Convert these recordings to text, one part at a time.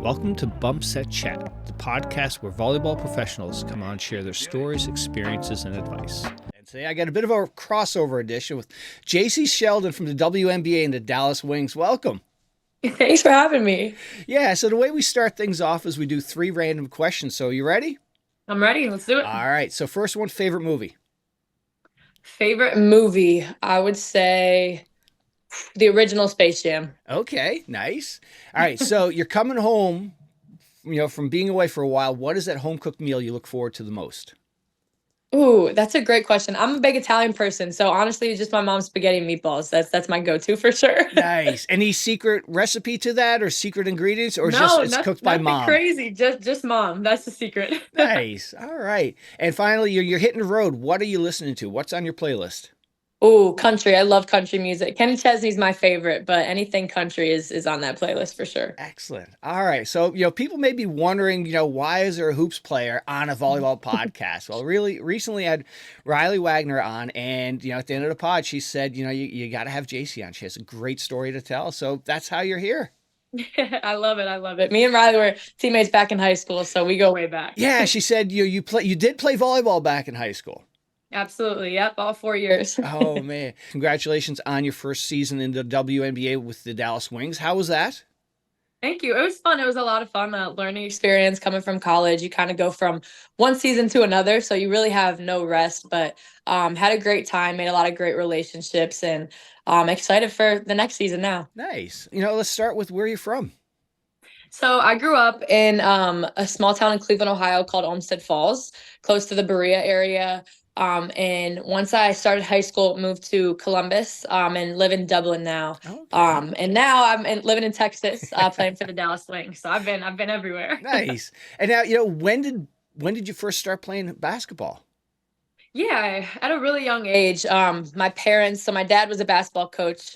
Welcome to Bump Set Chat, the podcast where volleyball professionals come on and share their stories, experiences, and advice. And today I got a bit of a crossover edition with Jacy Sheldon from the WNBA and the Dallas Wings. Welcome. Thanks for having me. Yeah, so the way we start things off is we do 3 random questions. So you ready? I'm ready. Let's do it. All right, so first one, favorite movie? Favorite movie, I would say the original Space Jam. Okay, nice. All right, so you're coming home, from being away for a while. What is that home-cooked meal you look forward to the most? Ooh, that's a great question. I'm a big Italian person, so honestly, it's just my mom's spaghetti and meatballs. That's my go-to for sure. Nice. Any secret recipe to that or secret ingredients or No, it's cooked by nothing mom? crazy. Just mom. That's the secret. Nice. All right. And finally, you're hitting the road. What are you listening to? What's on your playlist? Ooh, country. I love country music. Kenny Chesney's my favorite, but anything country is on that playlist for sure. Excellent. All right. So, people may be wondering, why is there a hoops player on a volleyball podcast? Well, really recently I had Rielly Wagner on, and, at the end of the pod, she said, you got to have Jacy on. She has a great story to tell. So that's how you're here. I love it. I love it. Me and Rielly were teammates back in high school, so we go way back. Yeah, she said you did play volleyball back in high school. Absolutely. Yep. All 4 years. Oh, man. Congratulations on your first season in the WNBA with the Dallas Wings. How was that? Thank you. It was fun. It was a lot of fun. Learning experience coming from college. You kind of go from one season to another, so you really have no rest, but had a great time, made a lot of great relationships, and excited for the next season now. Nice. Let's start with where you're from. So I grew up in a small town in Cleveland, Ohio called Olmsted Falls, close to the Berea area. And once I started high school, moved to Columbus, and live in Dublin now. Okay. And now I'm living in Texas, playing for the Dallas Wings. So I've been everywhere. Nice. And now, when did you first start playing basketball? Yeah, at a really young age. My parents, so my dad was a basketball coach.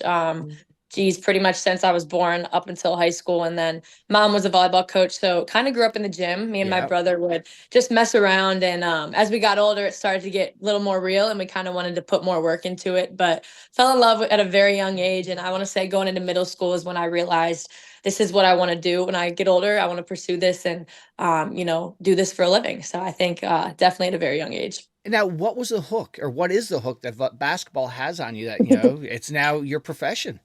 Pretty much since I was born up until high school. And then mom was a volleyball coach. So kind of grew up in the gym. Me and my brother would just mess around. And as we got older, it started to get a little more real and we kind of wanted to put more work into it, but fell in love at a very young age. And I want to say going into middle school is when I realized this is what I want to do when I get older. I want to pursue this and, do this for a living. So I think definitely at a very young age. Now, what was the hook or what is the hook that basketball has on you that, it's now your profession?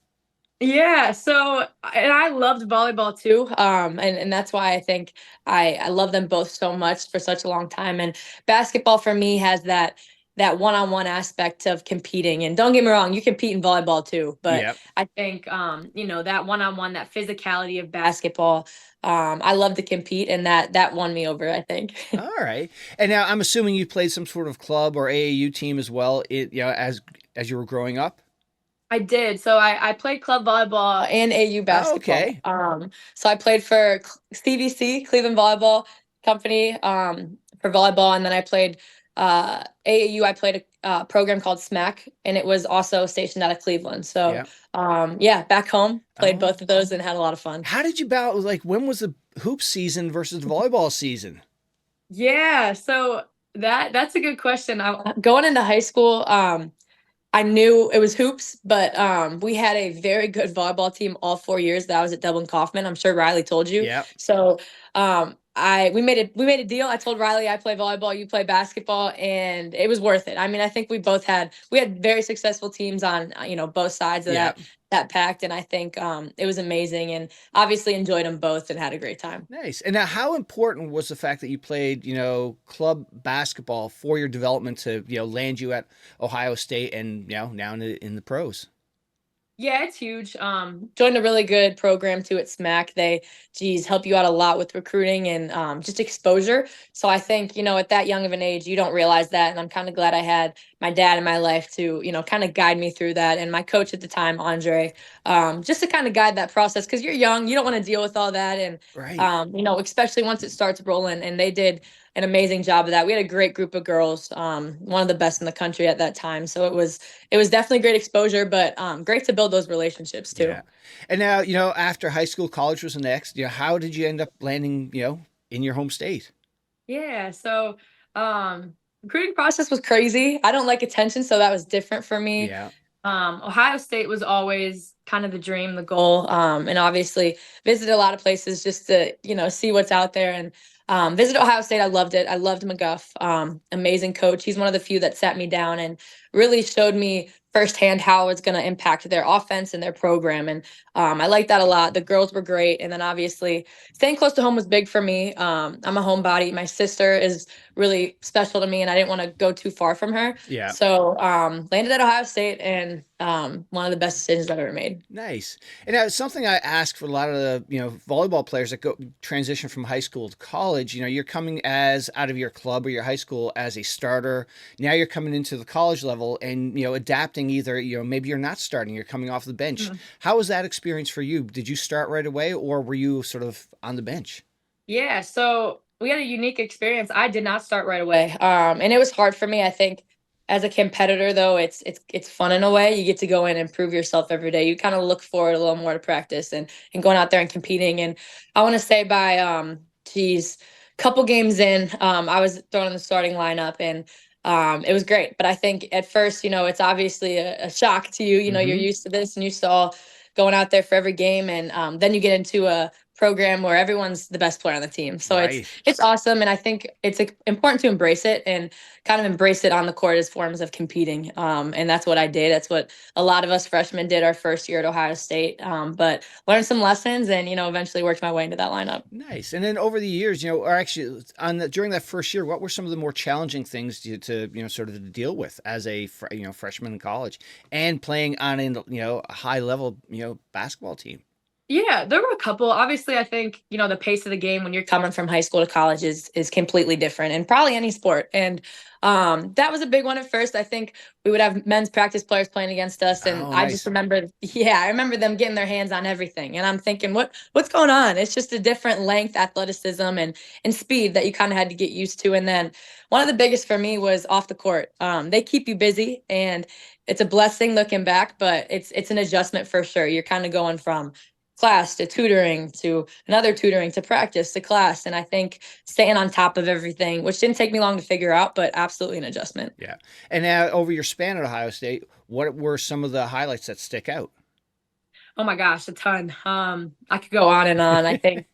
Yeah, so and I loved volleyball too. And that's why I think I love them both so much for such a long time. And basketball for me has that one-on-one aspect of competing. And don't get me wrong, you compete in volleyball too. But I think that one-on-one, that physicality of basketball, I love to compete, and that won me over, I think. All right. And now I'm assuming you played some sort of club or AAU team as well, as you were growing up? I did. So I played club volleyball and AU basketball. Okay. So I played for CVC, Cleveland Volleyball Company, for volleyball. And then I played AAU. I played a program called Smack, and it was also stationed out of Cleveland. So, back home, played both of those and had a lot of fun. How did you balance, when was the hoop season versus the volleyball season? Yeah, so that's a good question. Going into high school, I knew it was hoops, but we had a very good volleyball team all 4 years that I was at Dublin Kaufman. I'm sure Rielly told you. Yeah. So we made a deal. I told Rielly I play volleyball, you play basketball, and it was worth it. I mean, I think we had very successful teams on both sides of that pact, and I think it was amazing, and obviously enjoyed them both and had a great time. Nice. And now, how important was the fact that you played club basketball for your development to land you at Ohio State and now in the pros? Yeah, it's huge. Joined a really good program too at Smack. They, help you out a lot with recruiting and just exposure. So I think, at that young of an age, you don't realize that. And I'm kind of glad I had my dad in my life to, kind of guide me through that. And my coach at the time, Andre, just to kind of guide that process. Cause you're young, you don't want to deal with all that. And, especially once it starts rolling, and they did an amazing job of that. We had a great group of girls, one of the best in the country at that time. So it was definitely great exposure, but great to build those relationships too. Yeah. And now, after high school, college was the next. How did you end up landing, in your home state? Yeah. So recruiting process was crazy. I don't like attention, so that was different for me. Yeah. Ohio State was always kind of the dream, the goal. And obviously visited a lot of places just to, see what's out there. And visited Ohio State. I loved it. I loved McGuff. Amazing coach. He's one of the few that sat me down and really showed me firsthand how it's going to impact their offense and their program. And I liked that a lot. The girls were great. And then obviously staying close to home was big for me. I'm a homebody. My sister is really special to me and I didn't want to go too far from her. Yeah. So landed at Ohio State and one of the best decisions I've ever made. Nice. And now something I ask for a lot of the, volleyball players that go transition from high school to college, you're coming as out of your club or your high school as a starter. Now you're coming into the college level and, adapting either, maybe you're not starting, you're coming off the bench. Mm-hmm. How was that experience for you? Did you start right away or were you sort of on the bench? Yeah, so we had a unique experience. I did not start right away. And it was hard for me. I think as a competitor though, it's fun in a way. You get to go in and prove yourself every day. You kind of look forward a little more to practice and going out there and competing. And I want to say by couple games in, I was thrown in the starting lineup and it was great. But I think at first, it's obviously a shock to you. You're used to this and you saw going out there for every game. And then you get into a program where everyone's the best player on the team. So Right. it's awesome. And I think it's important to embrace it and kind of embrace it on the court as forms of competing. And that's what I did. That's what a lot of us freshmen did our first year at Ohio State. But learned some lessons and, eventually worked my way into that lineup. Nice. And then over the years, or actually during that first year, what were some of the more challenging things to sort of to deal with as a, freshman in college and playing on a high level, basketball team? Yeah, there were a couple. Obviously, I think, the pace of the game when you're coming from high school to college is completely different and probably any sport. And that was a big one at first. I think we would have men's practice players playing against us. And Oh, I nice. just remember, I remember them getting their hands on everything. And I'm thinking, what's going on? It's just a different length, athleticism, and speed that you kind of had to get used to. And then one of the biggest for me was off the court. They keep you busy and it's a blessing looking back, but it's an adjustment for sure. You're kind of going from class to tutoring to another tutoring to practice to class. And I think staying on top of everything, which didn't take me long to figure out, but absolutely an adjustment. Yeah. And now over your span at Ohio State, what were some of the highlights that stick out? Oh my gosh, a ton. I could go on and on. I think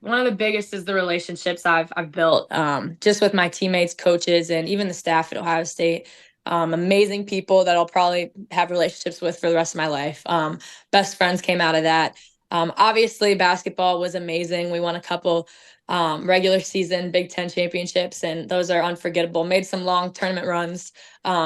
one of the biggest is the relationships I've built just with my teammates, coaches, and even the staff at Ohio State. Amazing people that I'll probably have relationships with for the rest of my life. Best friends came out of that. Obviously, basketball was amazing. We won a couple regular season Big Ten championships, and those are unforgettable. Made some long tournament runs.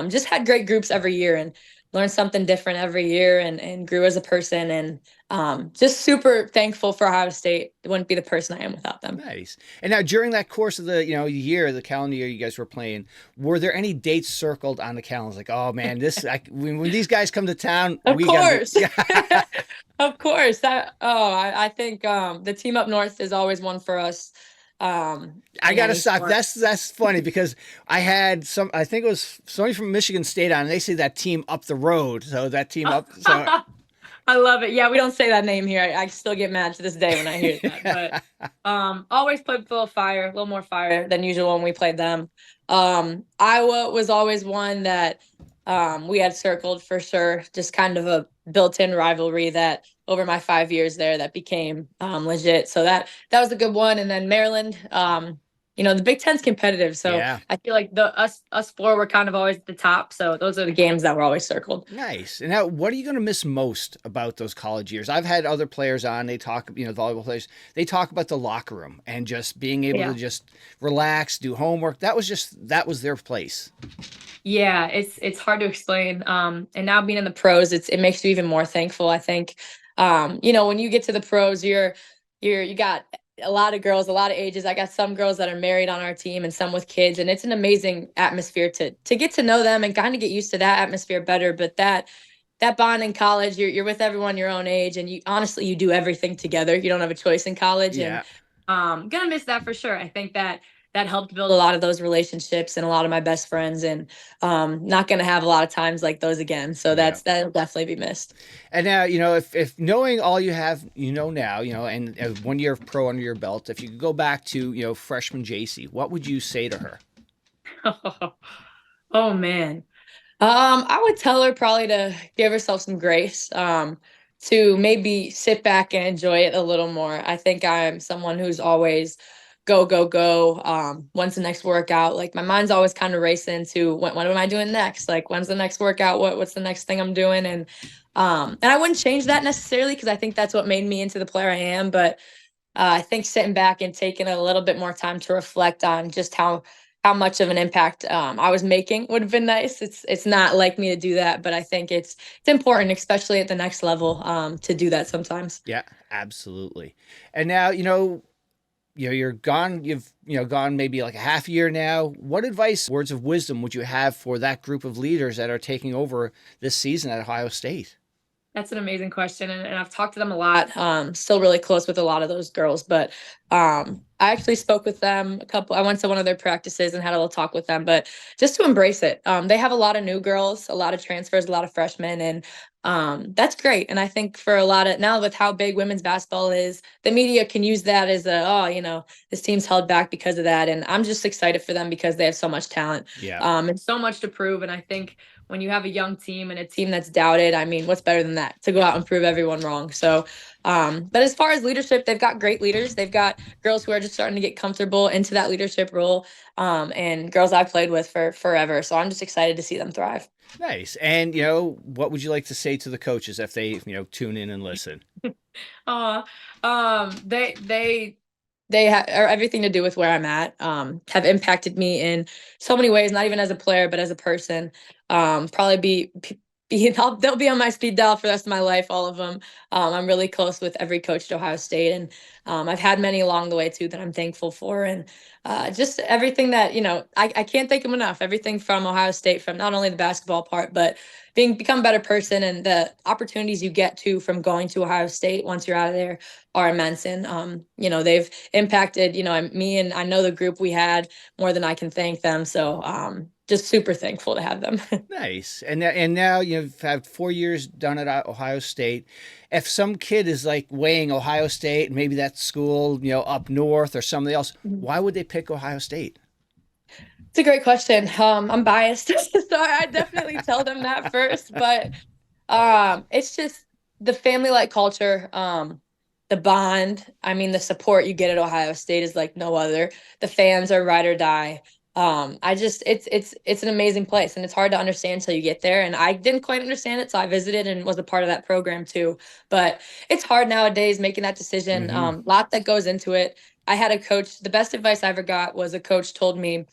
Just had great groups every year and learned something different every year and grew as a person. And just super thankful for Ohio State. It wouldn't be the person I am without them. Nice. And now during that course of the the calendar year you guys were playing, were there any dates circled on the calendar? Like, oh man, when these guys come to town, of course. Yeah. Of course. I think the team up north is always one for us. I gotta stop. That's funny because I think it was somebody from Michigan State on, and they say that team up the road. So that team up. So I love it. Yeah, we don't say that name here. I still get mad to this day when I hear that. But always played with a little more fire than usual when we played them. Iowa was always one that we had circled for sure. Just kind of a built-in rivalry that over my 5 years there that became legit. So that was a good one. And then Maryland, the Big Ten's competitive. So yeah. I feel like us four were kind of always at the top. So those are the games that were always circled. Nice. And now, what are you going to miss most about those college years? I've had other players on. They talk, volleyball players. They talk about the locker room and just being able to just relax, do homework. That was their place. Yeah, it's hard to explain. And now being in the pros, it makes you even more thankful. I think, when you get to the pros, you got a lot of girls, a lot of ages. I got some girls that are married on our team and some with kids, and it's an amazing atmosphere to get to know them and kind of get used to that atmosphere better. But that bond in college, you're with everyone your own age, and you do everything together. You don't have a choice in college. Yeah. And gonna miss that for sure. I think that helped build a lot of those relationships and a lot of my best friends, and not going to have a lot of times like those again. So that'll definitely be missed. And now, if knowing all you have, now, and 1 year of pro under your belt, if you could go back to, freshman Jacy, what would you say to her? Oh man. I would tell her probably to give herself some grace. to maybe sit back and enjoy it a little more. I think I'm someone who's always go, go, go. When's the next workout? Like my mind's always kind of racing to what am I doing next? Like when's the next workout? What's the next thing I'm doing? And I wouldn't change that necessarily because I think that's what made me into the player I am. But I think sitting back and taking a little bit more time to reflect on just how much of an impact I was making would have been nice. It's not like me to do that, but I think it's important, especially at the next level, to do that sometimes. Yeah, absolutely. And now, you're gone. You've gone maybe like a half year now. What advice, words of wisdom, would you have for that group of leaders that are taking over this season at Ohio State? That's an amazing question, and I've talked to them a lot. Still really close with a lot of those girls, but I actually spoke with them a couple. I went to one of their practices and had a little talk with them, but just to embrace it. They have a lot of new girls, a lot of transfers, a lot of freshmen, and that's great. And I think for a lot of now with how big women's basketball is, the media can use that as this team's held back because of that. And I'm just excited for them because they have so much talent, Yeah. and so much to prove. And I think when you have a young team and a team that's doubted, I mean, what's better than that to go out and prove everyone wrong? So, but as far as leadership, they've got great leaders. They've got girls who are just starting to get comfortable into that leadership role, and girls I've played with for forever. So I'm just excited to see them thrive. Nice. And, what would you like to say to the coaches if they, tune in and listen? Uh, are everything to do with where I'm at, have impacted me in so many ways, not even as a player, but as a person. Probably they'll be on my speed dial for the rest of my life, all of them. I'm really close with every coach at Ohio State, and I've had many along the way too that I'm thankful for. And just everything that, I can't thank them enough. Everything from Ohio State, from not only the basketball part, but become a better person, and the opportunities you get to from going to Ohio State once you're out of there are immense. And they've impacted me, and I know the group we had more than I can thank them. So just super thankful to have them. Nice. And now you've had 4 years done at Ohio State. If some kid is like weighing Ohio State, maybe that school, up north or something else, why would they pick Ohio State? It's a great question. I'm biased, so I definitely tell them that first. But it's just the family-like culture, the bond. I mean, the support you get at Ohio State is like no other. The fans are ride or die. It's an amazing place, and it's hard to understand until you get there. And I didn't quite understand it, so I visited and was a part of that program too. But it's hard nowadays making that decision. Mm-hmm. Lot that goes into it. I had a coach. The best advice I ever got was a coach told me,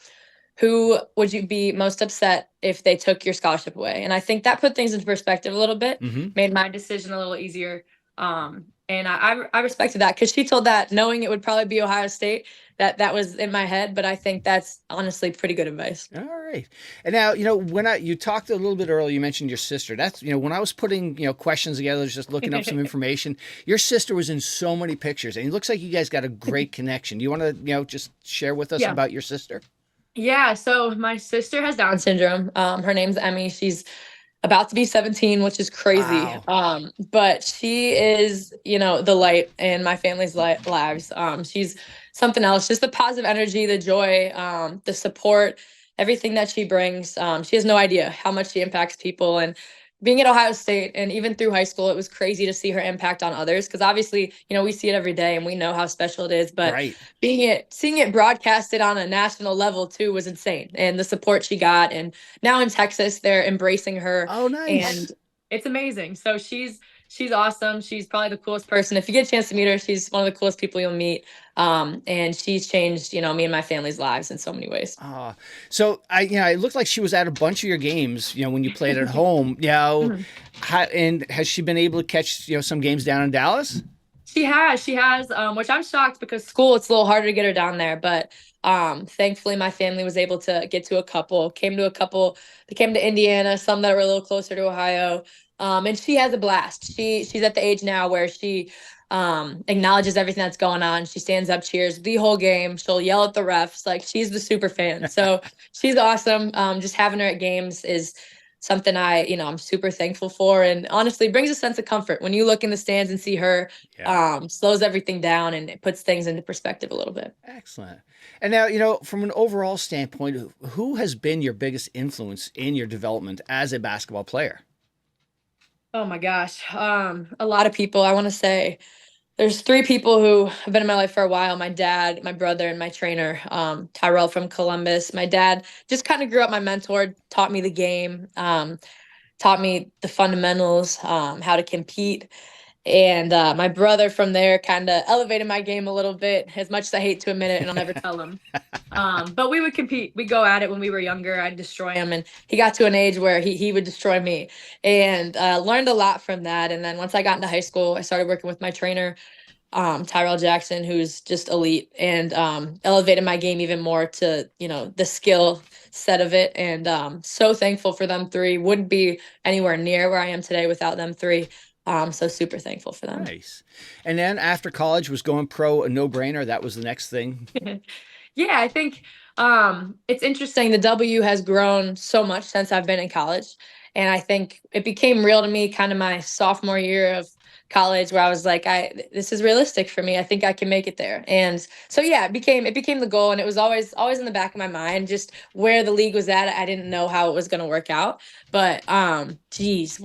who would you be most upset if they took your scholarship away? And I think that put things into perspective a little bit, Mm-hmm. made my decision a little easier. And I respected that because she told that knowing it would probably be Ohio State, that was in my head. But I think that's honestly pretty good advice. All right. And now, when you talked a little bit earlier, you mentioned your sister. That's, when I was putting, questions together, just looking up some information, your sister was in so many pictures, and it looks like you guys got a great connection. Do you want to, just share with us Yeah. about your sister? Yeah, so my sister has Down syndrome. Her name's Emmy. She's about to be 17, which is crazy. Wow. But she is, the light in my family's lives. She's something else, just the positive energy, the joy, the support, everything that she brings. She has no idea how much she impacts people. And being at Ohio State and even through high school, it was crazy to see her impact on others. Because obviously, we see it every day and we know how special it is. But Right. seeing it broadcasted on a national level too was insane. And the support she got. And now in Texas, they're embracing her. Oh, nice. And it's amazing. So she's awesome. She's probably the coolest person. If you get a chance to meet her, she's one of the coolest people you'll meet. And she's changed, me and my family's lives in so many ways. So it looked like she was at a bunch of your games, when you played at home, Mhm. and has she been able to catch, some games down in Dallas? She has, which I'm shocked because school, it's a little harder to get her down there. But thankfully, my family was able to get to a couple, they came to Indiana, some that were a little closer to Ohio. And she has a blast. She's at the age now where she acknowledges everything that's going on. She stands up, cheers the whole game. She'll yell at the refs. Like, she's the super fan. So she's awesome. Just having her at games is something I'm super thankful for, and honestly brings a sense of comfort when you look in the stands and see her. Yeah. Slows everything down and it puts things into perspective a little bit. Excellent. And now, from an overall standpoint, who has been your biggest influence in your development as a basketball player? Oh my gosh. A lot of people. I want to say there's three people who have been in my life for a while. My dad, my brother, and my trainer, Tyrell from Columbus. My dad just kind of grew up my mentor, taught me the game, taught me the fundamentals, how to compete. And my brother from there kind of elevated my game a little bit, as much as I hate to admit it, and I'll never tell him. But we would compete. We go at it when we were younger. I'd destroy him, and he got to an age where he would destroy me, and learned a lot from that. And then once I got into high school, I started working with my trainer, Tyrell Jackson, who's just elite, and elevated my game even more to the skill set of it. And so thankful for them three. Wouldn't be anywhere near where I am today without them three. So super thankful for them. Nice. And then after college, was going pro a no-brainer? That was the next thing. Yeah, I think it's interesting. The W has grown so much since I've been in college. And I think it became real to me kind of my sophomore year of college, where I was like, this is realistic for me. I think I can make it there. And so yeah, it became the goal, and it was always in the back of my mind, just where the league was at. I didn't know how it was going to work out. But geez,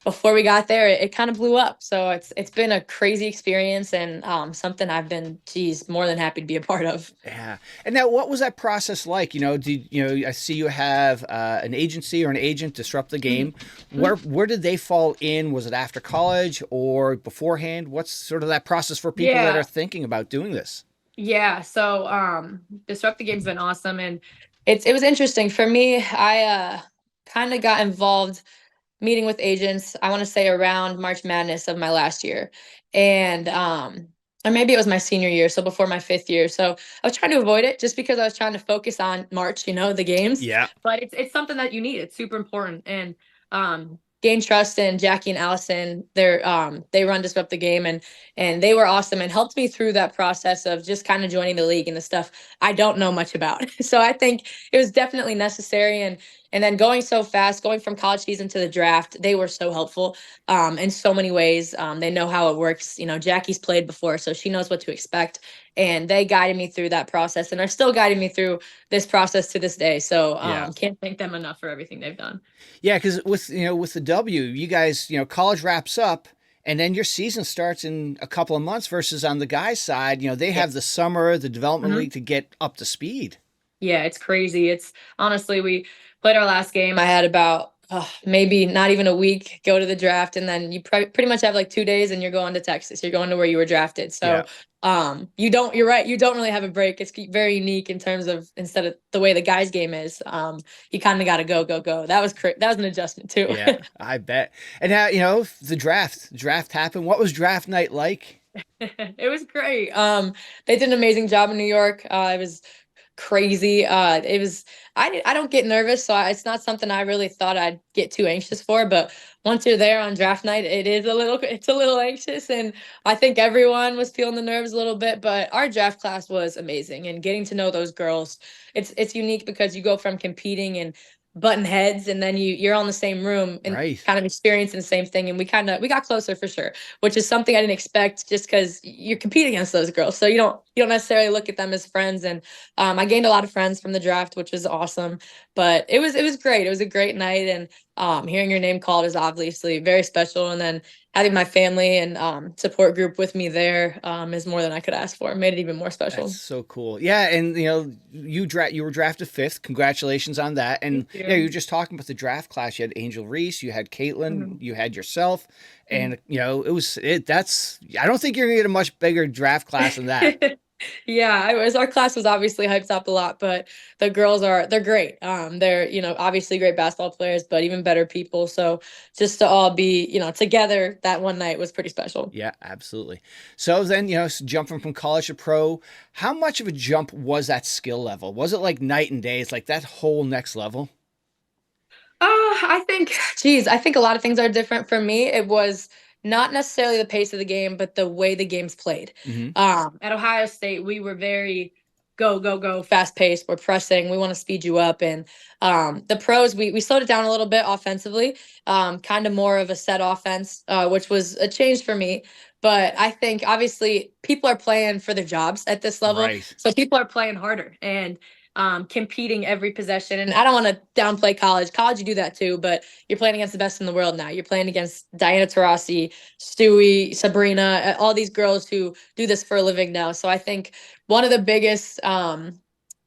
before we got there, it kind of blew up. So it's been a crazy experience, and something I've been, more than happy to be a part of. Yeah. And now, what was that process like? I see you have an agency or an agent, Disrupt the Game. Where did they fall in? Was it after college or beforehand? What's sort of that process for people that Yeah, are thinking about doing this? yeah. So Disrupt the Game's been awesome, and it was interesting for me. I kind of got involved meeting with agents, I want to say around March Madness of my last year. And or maybe it was my senior year, so before my fifth year. So I was trying to avoid it just because I was trying to focus on March, the games. Yeah. But it's something that you need. It's super important. And Gain Trust and Jackie and Allison, they run Disrupt the Game, and they were awesome and helped me through that process of just kind of joining the league and the stuff I don't know much about. So I think it was definitely necessary. And then going so fast, going from college season to the draft, they were so helpful in so many ways. They know how it works. Jackie's played before, so she knows what to expect. And they guided me through that process, and are still guiding me through this process to this day. So Yeah. can't thank them enough for everything they've done. Yeah, because with the W, you guys, college wraps up, and then your season starts in a couple of months. Versus on the guys' side, they Yeah. have the summer, the development Mhm. league to get up to speed. Yeah, it's crazy. It's honestly, we played our last game. I had about maybe not even a week go to the draft, and then you pretty much have like 2 days, and you're going to Texas. You're going to where you were drafted. Yeah. So you don't. You're right. You don't really have a break. It's very unique in terms of, instead of the way the guys' game is. You kind of got to go. That was an adjustment too. Yeah, I bet. And now, the draft happened. What was draft night like? It was great. They did an amazing job in New York. It was crazy. It was. I don't get nervous, so it's not something I really thought I'd get too anxious for. But once you're there on draft night, it's a little anxious, and I think everyone was feeling the nerves a little bit. But our draft class was amazing, and getting to know those girls, it's unique because you go from competing and button heads, and then you're on the same room and Right. kind of experiencing the same thing. And we got closer for sure, which is something I didn't expect, just because you're competing against those girls, so you don't necessarily look at them as friends. And I gained a lot of friends from the draft, which was awesome. But it was great. It was a great night, and hearing your name called is obviously very special. And then having my family and support group with me there is more than I could ask for. It made it even more That's special. so cool. Yeah, and you were drafted fifth. Congratulations on that. And Thank you you. were just talking about the draft class. You had Angel Reese, you had Caitlin, Mhm. you had yourself, Mhm. and that's I don't think you're gonna get a much bigger draft class than that. Yeah, our class was obviously hyped up a lot, but they're great. They're, obviously great basketball players, but even better people. So just to all be, together that one night was pretty special. Yeah, absolutely. So then, jumping from college to pro, how much of a jump was that skill level? Was it like night and day? It's like that whole next level? I think a lot of things are different for me. It was not necessarily the pace of the game, but the way the game's played. Hmm. At Ohio State, we were very go, fast paced. We're pressing. We want to speed you up. And the pros, we slowed it down a little bit offensively, kind of more of a set offense, which was a change for me. But I think obviously people are playing for their jobs at this level, Right. so people are playing harder. And competing every possession. And I don't want to downplay college. College, you do that too, but you're playing against the best in the world now. You're playing against Diana Taurasi, Stewie, Sabrina, all these girls who do this for a living now. So I think one of the biggest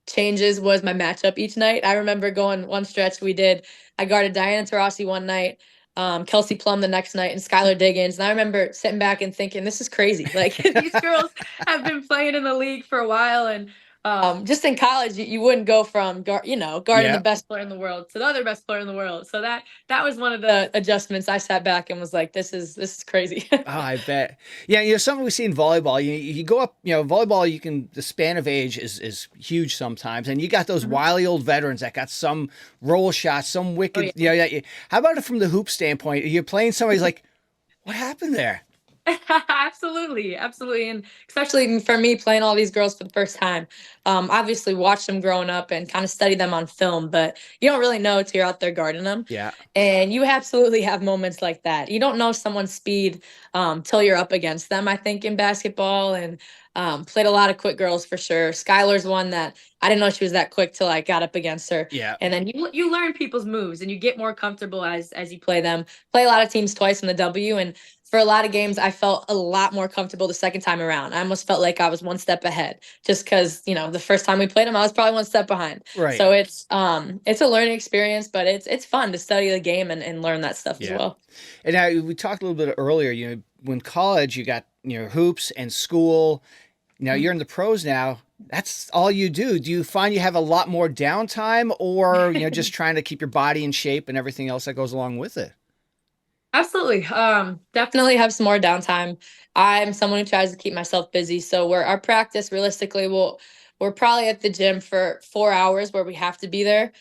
changes was my matchup each night. I remember going one stretch I guarded Diana Taurasi one night, Kelsey Plum the next night, and Skylar Diggins. And I remember sitting back and thinking, this is crazy. Like these girls have been playing in the league for a while, and just in college, you wouldn't go from guarding the Yeah. best player in the world to the other best player in the world. So that was one of the adjustments. I sat back and was like, this is crazy. Oh, I bet. Yeah, something we see in volleyball. You go up, volleyball. The span of age is huge sometimes, and you got those wily old veterans that got some roll shots, some wicked. Oh, yeah. How about it from the hoop standpoint? You're playing somebody's like, what happened there? Absolutely, absolutely, and especially for me playing all these girls for the first time. Obviously, watch them growing up and kind of study them on film, but you don't really know till you're out there guarding them. Yeah. And you absolutely have moments like that. You don't know someone's speed till you're up against them. I think in basketball, and played a lot of quick girls for sure. Skylar's one that I didn't know she was that quick till I got up against her. Yeah. And then you learn people's moves and you get more comfortable as you play them. Play a lot of teams twice in the W, and for a lot of games, I felt a lot more comfortable the second time around. I almost felt like I was one step ahead, just because the first time we played them, I was probably one step behind. Right. So it's a learning experience, but it's fun to study the game and learn that stuff as well. And now we talked a little bit earlier. When college, you got hoops and school. Now you're in the pros now. That's all you do. Do you find you have a lot more downtime, or just trying to keep your body in shape and everything else that goes along with it? Absolutely. Definitely have some more downtime. I'm someone who tries to keep myself busy. So our practice realistically we're probably at the gym for 4 hours where we have to be there.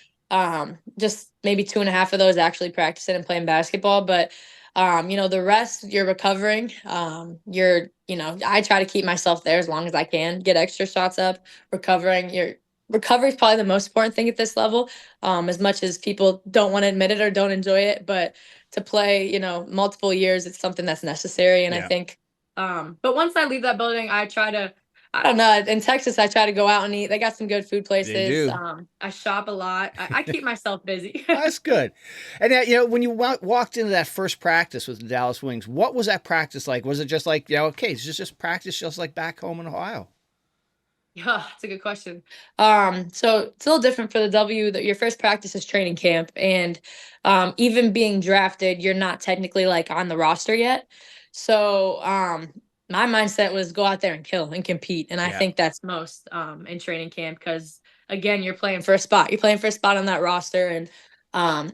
Just maybe 2.5 of those actually practicing and playing basketball. But the rest you're recovering. I try to keep myself there as long as I can, get extra shots up, recovering. Your recovery is probably the most important thing at this level. As much as people don't want to admit it or don't enjoy it, but to play, multiple years, it's something that's necessary. And I think, but once I leave that building, I don't know, in Texas, I try to go out and eat. They got some good food places. They do. I shop a lot. I keep myself busy. That's good. And when you walked into that first practice with the Dallas Wings, what was that practice like? Was it just like, okay, it's just practice just like back home in Ohio? Yeah, that's a good question. So it's a little different for the W. That your first practice is training camp, and even being drafted, you're not technically like on the roster yet. So my mindset was go out there and kill and compete, and I think that's most in training camp because again, you're playing for a spot. You're playing for a spot on that roster, and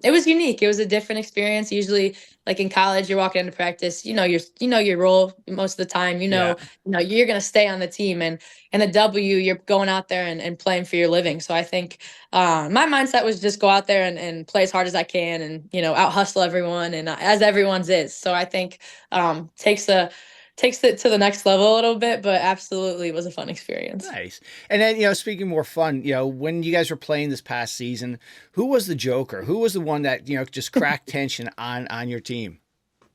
it was unique. It was a different experience. Usually, like in college, you're walking into practice, your role most of the time. You're gonna stay on the team, and in the W, you're going out there and playing for your living. So I think my mindset was just go out there and play as hard as I can, and out hustle everyone, and as everyone's is. So I think takes it to the next level a little bit, but absolutely was a fun experience. Nice. And then, speaking more fun, when you guys were playing this past season, who was the joker? Who was the one that, just cracked tension on your team?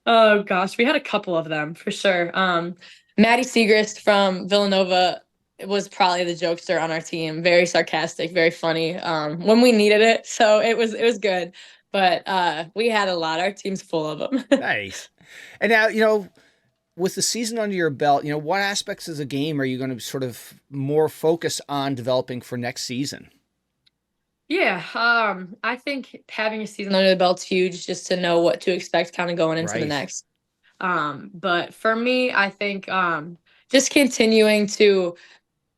Oh gosh, we had a couple of them for sure. Maddie Segrist from Villanova was probably the jokester on our team. Very sarcastic, very funny. When we needed it, so it was good. But we had a lot. Our team's full of them. Nice. And now, with the season under your belt, what aspects of the game are you going to sort of more focus on developing for next season? Yeah, I think having a season under the belt's huge just to know what to expect kind of going into the next. But for me, I think just continuing to,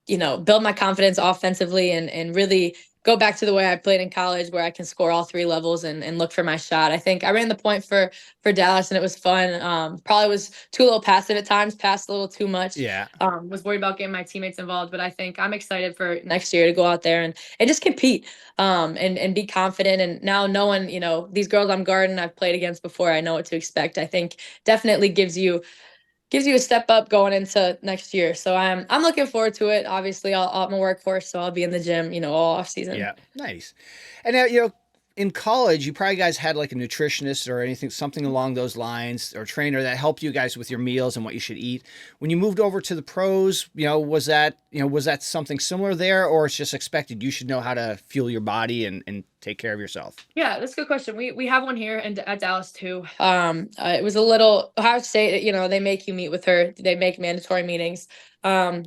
build my confidence offensively and really go back to the way I played in college where I can score all three levels and look for my shot. I think I ran the point for Dallas and it was fun. Probably was too little passive at times, passed a little too much. Yeah. Was worried about getting my teammates involved, but I think I'm excited for next year to go out there and just compete and be confident. And now knowing, these girls I'm guarding, I've played against before, I know what to expect. I think definitely gives you a step up going into next year. So I'm looking forward to it. Obviously, I'm a workhorse, so I'll be in the gym, all off season. Yeah, nice. And now, in college, you probably guys had like a nutritionist or anything, something along those lines, or trainer that helped you guys with your meals and what you should eat. When you moved over to the pros, was that something similar there, or it's just expected you should know how to fuel your body and take care of yourself? Yeah, that's a good question. We have one here at Dallas too. It was a little Ohio State. They make you meet with her. They make mandatory meetings. Um,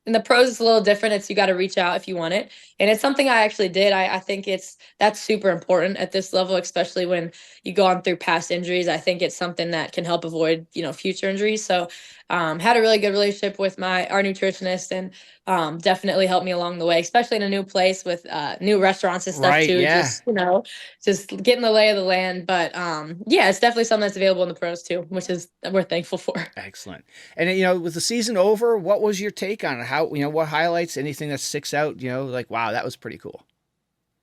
and the pros is a little different. It's you got to reach out if you want it, and it's something I actually did. I think that's super important at this level, especially when you go on through past injuries. I think it's something that can help avoid future injuries. So, had a really good relationship with our nutritionist, and definitely helped me along the way, especially in a new place with new restaurants and stuff Right. too. Yeah. Just getting the lay of the land. But yeah, it's definitely something that's available in the pros too, which is we're thankful for. Excellent. And with the season over, what was your take on it? How what highlights, anything that sticks out? Like wow, that was pretty cool.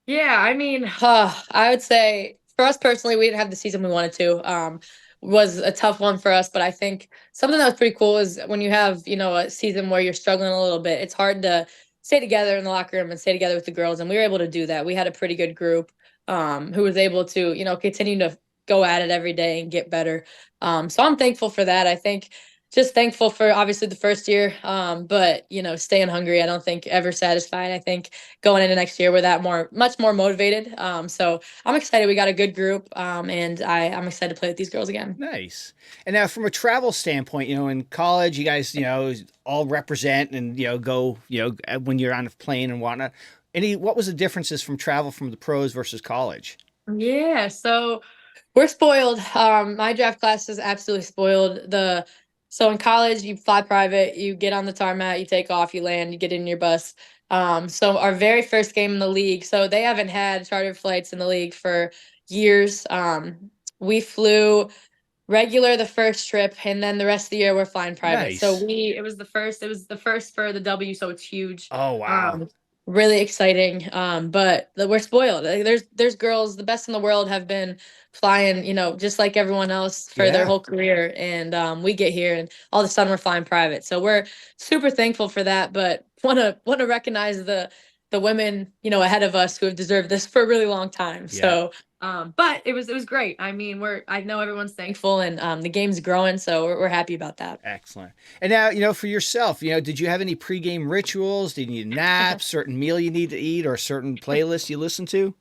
Yeah, I mean, I would say for us personally, we didn't have the season we wanted to. Was a tough one for us, but I think something that was pretty cool is when you have, a season where you're struggling a little bit, it's hard to stay together in the locker room and stay together with the girls. And we were able to do that. We had a pretty good group who was able to, continue to go at it every day and get better. So I'm thankful for that. I think just thankful for obviously the first year, but staying hungry. I don't think ever satisfied. I think going into next year we're much more motivated. So I'm excited. We got a good group, and I'm excited to play with these girls again. Nice. And now, from a travel standpoint, in college, you guys, all represent and go, when you're on a plane and whatnot. What was the differences from travel from the pros versus college? Yeah, so we're spoiled. My draft class is absolutely spoiled. So in college, you fly private, you get on the tarmac, you take off, you land, you get in your bus. So our very first game in the league, so they haven't had charter flights in the league for years. We flew regular the first trip, and then the rest of the year we're flying private. So Nice. it was the first for the W, so it's huge. Oh wow. Really exciting. But we're spoiled. There's girls, the best in the world have been flying, just like everyone else for their Yeah. whole career. And we get here and all of a sudden we're flying private. So we're super thankful for that, but wanna recognize the women, ahead of us who have deserved this for a really long time. Yeah. So but it was great. I mean, I know everyone's thankful, and the game's growing, so we're happy about that. Excellent. And now, for yourself, did you have any pregame rituals? Did you need naps, certain meal you need to eat, or certain playlists you listen to?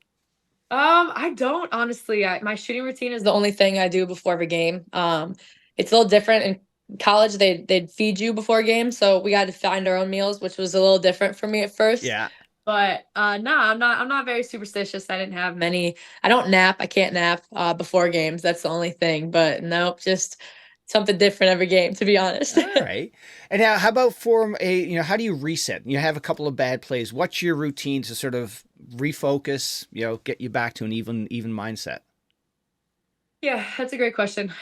I don't honestly. My shooting routine is the only thing I do before every game. It's a little different in college. They'd feed you before games, so we got to find our own meals, which was a little different for me at first. Yeah. But no, I'm not very superstitious. I didn't have many. I don't nap. I can't nap before games. That's the only thing. But nope, just something different every game, to be honest. All right. And now, how about how do you reset? You have a couple of bad plays. What's your routine to sort of refocus, get you back to an even mindset? Yeah, that's a great question.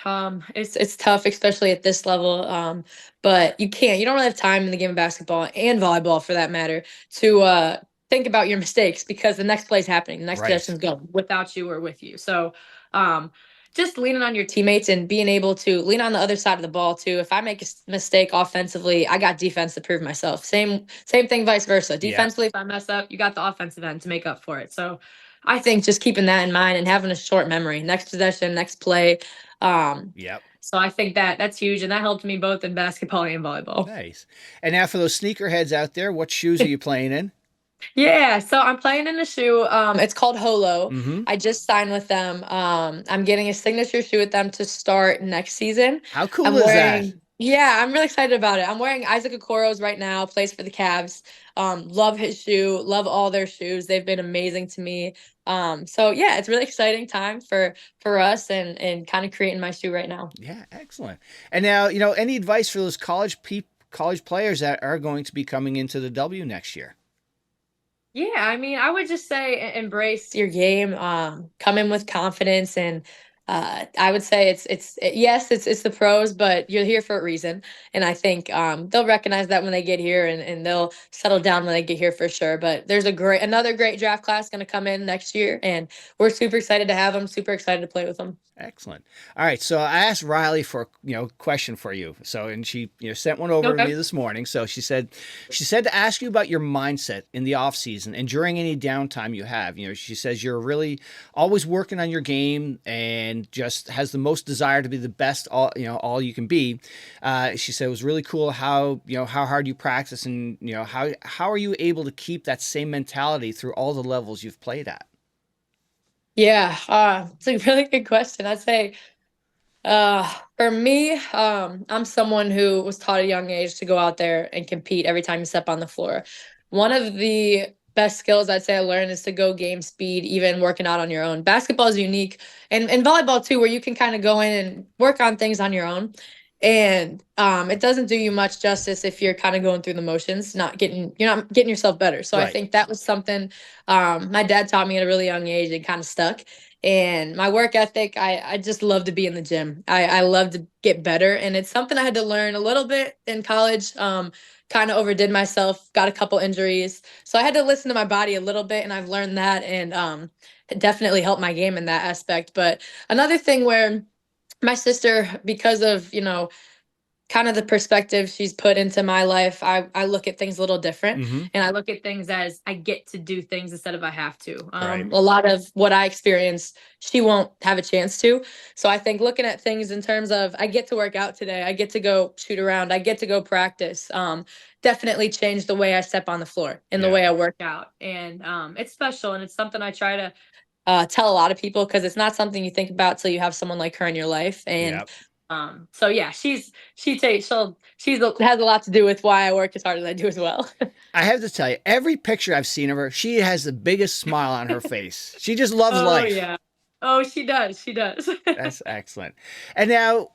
It's tough, especially at this level. But you don't really have time in the game of basketball and volleyball for that matter to think about your mistakes because the next play is happening, the next Right. possession's going without you or with you. So, just leaning on your teammates and being able to lean on the other side of the ball too. If I make a mistake offensively, I got defense to prove myself. Same thing, vice versa. Yeah. Defensively, if I mess up, you got the offensive end to make up for it. So I think just keeping that in mind and having a short memory, next possession, next play. Yep. So I think that's huge, and that helped me both in basketball and volleyball. Nice. And now for those sneakerheads out there, what shoes are you playing in? Yeah, so I'm playing in a shoe. It's called Holo. Mm-hmm. I just signed with them. I'm getting a signature shoe with them to start next season. How cool I'm is that? wearing, yeah, I'm really excited about it. I'm wearing Isaac Okoro's right now, plays for the Cavs. Love his shoe, love all their shoes. They've been amazing to me. So yeah, it's a really exciting time for us and kind of creating my shoe right now. Yeah, excellent. And now, any advice for those college players that are going to be coming into the W next year? Yeah, I mean, I would just say embrace your game, come in with confidence and I would say yes, it's the pros, but you're here for a reason. And I think they'll recognize that when they get here, and they'll settle down when they get here for sure. But there's another great draft class going to come in next year, and we're super excited to have them, super excited to play with them. Excellent. All right. So I asked Rielly for a question for you. So and she sent one over to me Okay. this morning. So she said to ask you about your mindset in the off season and during any downtime you have. She says you're really always working on your game and just has the most desire to be the best all you can be. She said it was really cool how hard you practice and how are you able to keep that same mentality through all the levels you've played at. Yeah, it's a really good question. I'd say for me, I'm someone who was taught at a young age to go out there and compete every time you step on the floor. One of the best skills I'd say I learned is to go game speed, even working out on your own. Basketball is unique, and volleyball too, where you can kind of go in and work on things on your own. And it doesn't do you much justice if you're kind of going through the motions, you're not getting yourself better. So I Right. think that was something my dad taught me at a really young age and kind of stuck. And my work ethic, I just love to be in the gym. I love to get better. And it's something I had to learn a little bit in college. Kind of overdid myself, got a couple injuries. So I had to listen to my body a little bit, and I've learned that, and it definitely helped my game in that aspect. But another thing where my sister, because of, kind of the perspective she's put into my life, I look at things a little different, Mm-hmm. and I look at things as I get to do things instead of I have to. Right. A lot of what I experience, she won't have a chance to. So I think looking at things in terms of I get to work out today, I get to go shoot around, I get to go practice. Definitely changed the way I step on the floor and the Yeah. way I work out, and it's special, and it's something I try to tell a lot of people because it's not something you think about till you have someone like her in your life. And Yeah. so yeah, she's has a lot to do with why I work as hard as I do as well. I have to tell you, every picture I've seen of her, she has the biggest smile on her face. She just loves Oh life. yeah. Oh, she does. She does. That's excellent. And now,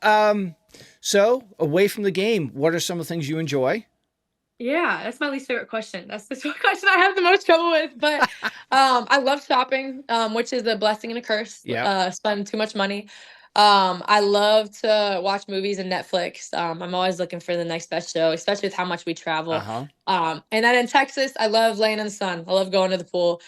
so away from the game, what are some of the things you enjoy? Yeah, that's my least favorite question. That's the question I have the most trouble with. But I love shopping, which is a blessing and a curse. Yep. Spend too much money. I love to watch movies and Netflix. I'm always looking for the next best show, especially with how much we Uh travel. huh. And then in Texas, I love laying in the sun. I love going to the pool.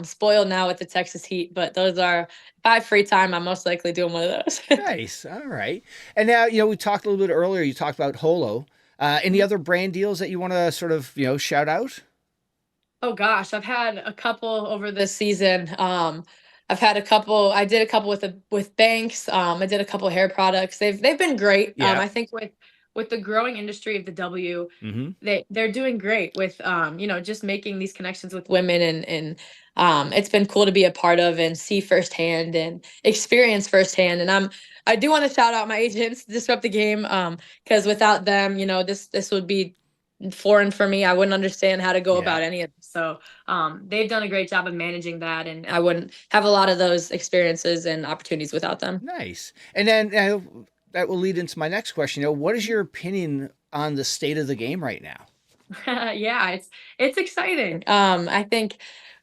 Spoiled now with the Texas heat, but those are if I have free time, I'm most likely doing one of those. Nice. All right. And now, we talked a little bit earlier. You talked about Holo. Any other brand deals that you want to sort of, shout out? Oh gosh, I've had a couple over this season. I've had a couple. I did a couple with banks. I did a couple hair products. They've been great. Yeah. I think with the growing industry of the W, Mm-hmm. they're doing great with just making these connections with women, and it's been cool to be a part of and see firsthand and experience firsthand. And I do want to shout out my agents, Disrupt the Game, because without them, this would be foreign for me. I wouldn't understand how to go Yeah. about any of this. So they've done a great job of managing that, and I wouldn't have a lot of those experiences and opportunities without them. Nice. And then that will lead into my next question. What is your opinion on the state of the game right now? Yeah, it's exciting. I think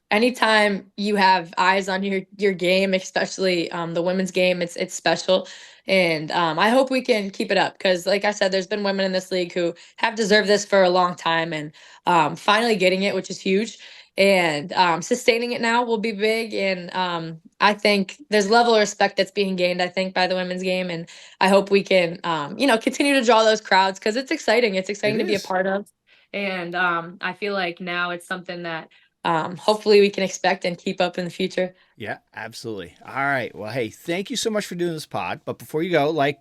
anytime you have eyes on your game, especially the women's game, it's special. And I hope we can keep it up because, like I said, there's been women in this league who have deserved this for a long time, and finally getting it, which is huge. And sustaining it now will be big. And I think there's level of respect that's being gained, I think, by the women's game. And I hope we can, continue to draw those crowds because it's exciting. It's It exciting to be a is. part of. And I feel like now it's something that hopefully we can expect and keep up in the future. Yeah, absolutely. All right. Well, hey, thank you so much for doing this pod. But before you go, like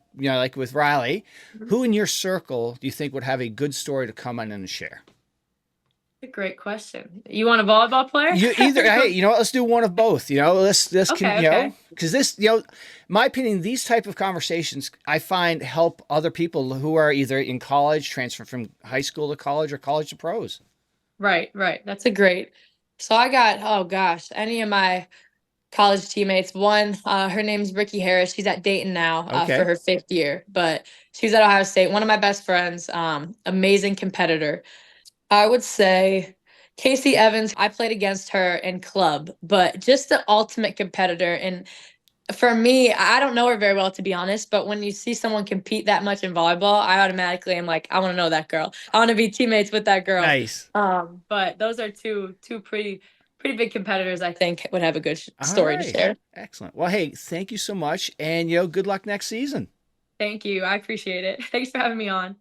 with Rielly, Mhm. who in your circle do you think would have a good story to come on and share? A great question. You want a volleyball player? You either, hey, you know what? Let's do one of both. Let's can Okay. because this, my opinion, these type of conversations I find help other people who are either in college, transfer from high school to college, or college to pros. Right, right. That's a great. So I got, oh gosh, any of my college teammates. One, her name's Ricky Harris. She's at Dayton now for Okay. her fifth year, but she's at Ohio State. One of my best friends, amazing competitor. I would say Casey Evans. I played against her in club, but just the ultimate competitor. And For me, I don't know her very well to be honest, but when you see someone compete that much in volleyball, I automatically am like, I want to know that girl. I want to be teammates with that girl. Nice. But those are two pretty big competitors. I think would have a good All story to right. share. Excellent. Well, hey, thank you so much. And, good luck next season. Thank you. I appreciate it. Thanks for having me on.